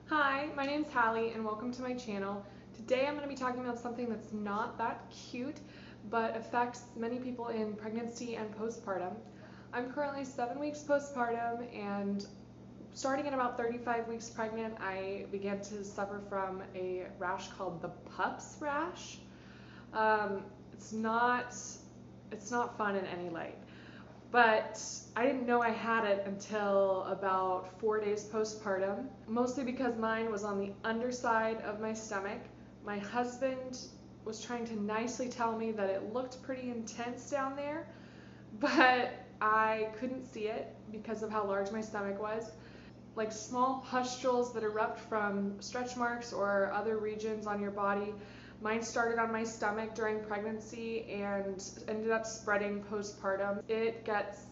Hi, my name's Hallie and welcome to my channel. Today I'm going to be talking about something that's not that cute but affects many people in pregnancy and postpartum. I'm currently 7 weeks postpartum, and starting at about 35 weeks pregnant I began to suffer from a rash called the PUPPS rash. It's not fun in any light. But I didn't know I had it until about 4 days postpartum, mostly because mine was on the underside of my stomach. My husband was trying to nicely tell me that it looked pretty intense down there, but I couldn't see it because of how large my stomach was. Like small pustules that erupt from stretch marks or other regions on your body. Mine started on my stomach during pregnancy and ended up spreading postpartum. It gets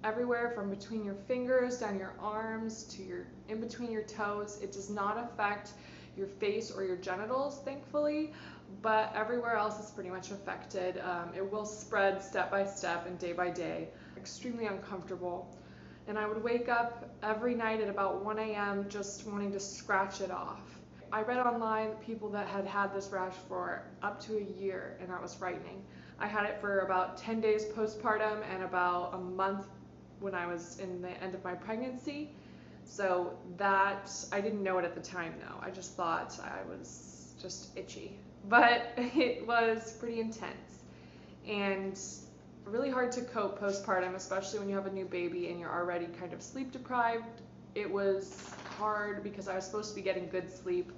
everywhere from between your fingers, down your arms, to in between your toes. It does not affect your face or your genitals, thankfully, but everywhere else is pretty much affected. It will spread step by step and day by day. Extremely uncomfortable. And I would wake up every night at about 1 a.m. just wanting to scratch it off. I read online people that had had this rash for up to a year, and that was frightening. I had it for about 10 days postpartum and about a month when I was in the end of my pregnancy. So that, I didn't know it at the time though. I just thought I was just itchy. But it was pretty intense and really hard to cope postpartum, especially when you have a new baby and you're already kind of sleep deprived. It was hard because I was supposed to be getting good sleep,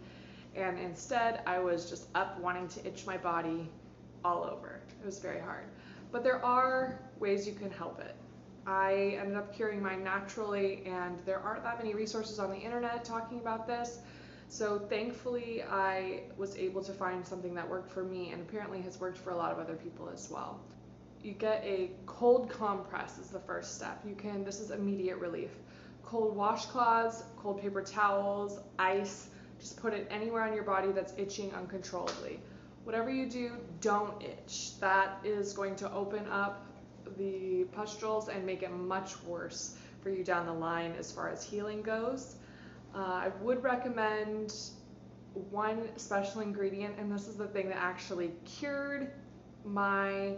and instead I was just up wanting to itch my body all over. It was very hard. But there are ways you can help it. I ended up curing mine naturally, and there aren't that many resources on the internet talking about this. So thankfully I was able to find something that worked for me, and apparently has worked for a lot of other people as well. You get a cold compress is the first step. This is immediate relief. Cold washcloths, cold paper towels, ice, just put it anywhere on your body that's itching uncontrollably. Whatever you do, don't itch. That is going to open up the pustules and make it much worse for you down the line as far as healing goes. I would recommend one special ingredient, and this is the thing that actually cured my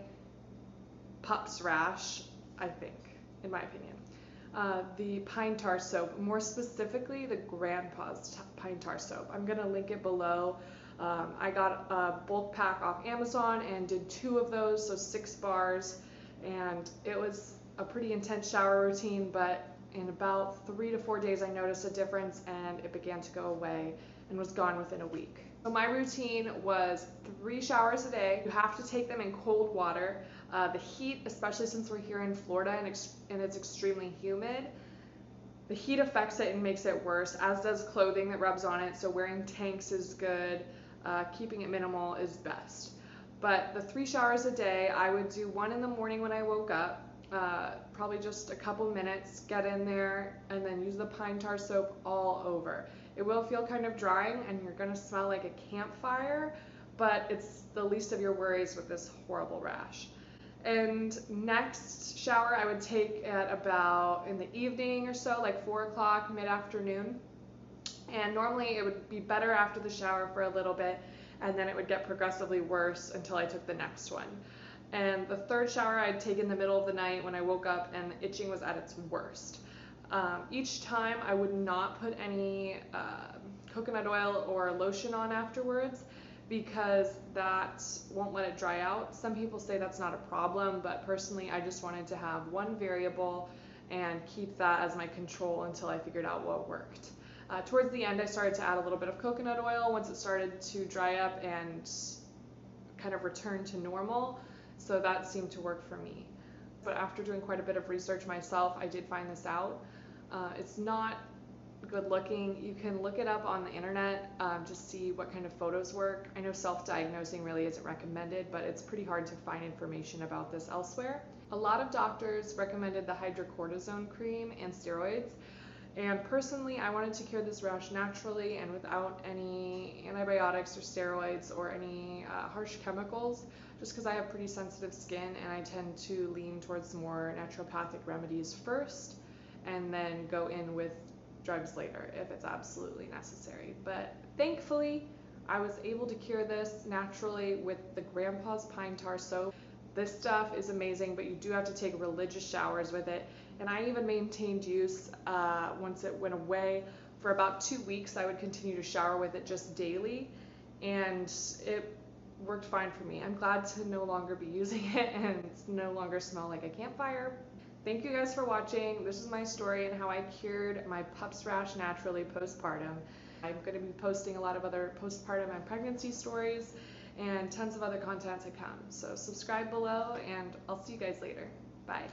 PUPPS rash, I think, in my opinion. The pine tar soap, more specifically the Grandpa's pine tar soap. I'm gonna link it below. I got a bulk pack off Amazon and did 2 of those, so 6 bars, and it was a pretty intense shower routine, but in about 3 to 4 days I noticed a difference and it began to go away and was gone within a week. So my routine was 3 showers a day. You have to take them in cold water. The heat, especially since we're here in Florida and it's extremely humid, the heat affects it and makes it worse, as does clothing that rubs on it. So wearing tanks is good, keeping it minimal is best. But the 3 showers a day, I would do 1 in the morning when I woke up, probably just a couple minutes, get in there, and then use the pine tar soap all over. It will feel kind of drying and you're gonna smell like a campfire, but it's the least of your worries with this horrible rash. And next shower I would take at about in the evening or so, like 4 o'clock, mid-afternoon. And normally it would be better after the shower for a little bit, and then it would get progressively worse until I took the next one. And the 3rd shower I'd take in the middle of the night when I woke up and the itching was at its worst. Each time I would not put any coconut oil or lotion on afterwards, because that won't let it dry out. Some people say that's not a problem, but personally I just wanted to have one variable and keep that as my control until I figured out what worked. Towards the end I started to add a little bit of coconut oil once it started to dry up and kind of return to normal, so that seemed to work for me. But after doing quite a bit of research myself, I did find this out. It's not good looking. You can look it up on the internet to see what kind of photos work. I know self-diagnosing really isn't recommended, but it's pretty hard to find information about this elsewhere. A lot of doctors recommended the hydrocortisone cream and steroids, and personally I wanted to cure this rash naturally and without any antibiotics or steroids or any harsh chemicals, just because I have pretty sensitive skin and I tend to lean towards more naturopathic remedies first and then go in with drugs later if it's absolutely necessary. But thankfully, I was able to cure this naturally with the Grandpa's Pine Tar soap. This stuff is amazing, but you do have to take religious showers with it. And I even maintained use once it went away. For about 2 weeks, I would continue to shower with it just daily, and it worked fine for me. I'm glad to no longer be using it and no longer smell like a campfire. Thank you guys for watching. This is my story and how I cured my pups rash naturally postpartum. I'm going to be posting a lot of other postpartum and pregnancy stories and tons of other content to come. So subscribe below, and I'll see you guys later. Bye.